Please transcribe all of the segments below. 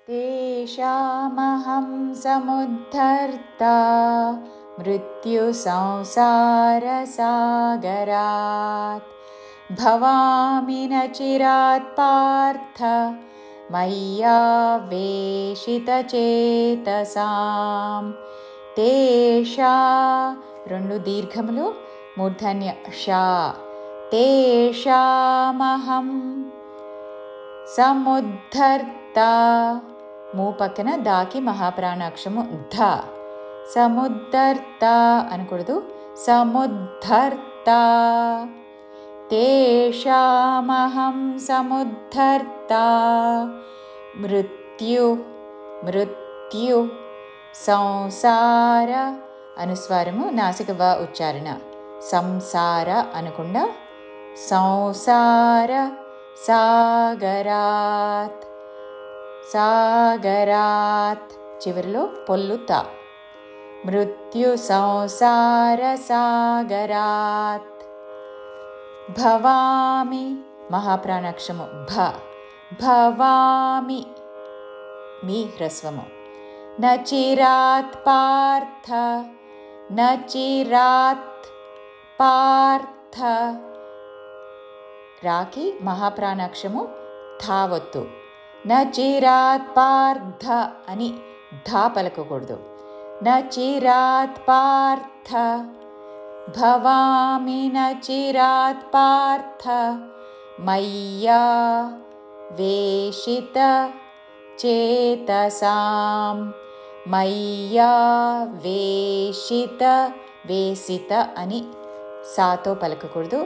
तेषामहं समुद्धर्ता मृत्युसंसारसागरात् भवामि न चिरात् पार्थ मय्यावेशितचेतसां तेषा రెండు దీర్ఘములు మూర్ధన్య షా తేషామహం సముద్ధర్తా మూ పక్కన దాకి మహాప్రాణాక్షము ధ సముద్ధర్తా అనకూడదు సముద్ధర్తా తేషామహం సముద్ధర్తా మృత్యు సంసార అనుస్వారము నాసిక వ ఉచ్చారణ సంసార అనకుండా సంసార సాగరాత్ చివరిలో పొల్లుతా మృత్యు సంసార సాగరాత్ భవామి మహాప్రాణాక్షము భవామి మీ హ్రస్వము నచిరాత్ పార్థ రాకి మహాప్రాణాక్షము ధావత్తు నచిరాత్ పార్థ అని ధా పలకకూడదు నచిరాత్ పార్థ భవామి నచిరాత్ పార్థ మయ్యా వేషిత చేతసాం మయ్యా వేసిత అని సాతో పలకకూడదు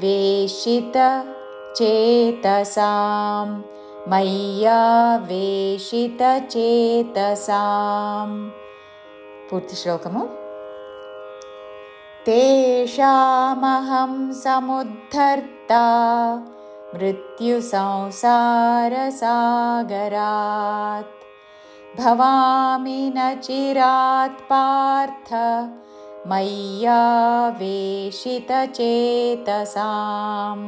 వేషిత చేతసాం మయ్యా వేషిత చేతసాం పూర్తి శ్లోకము తేషామహం సముద్ధర్తా మృత్యు సంసార సాగరాత్ భవామి న చిరాత్ పార్థ మయ్యా వేషిత చేతసాం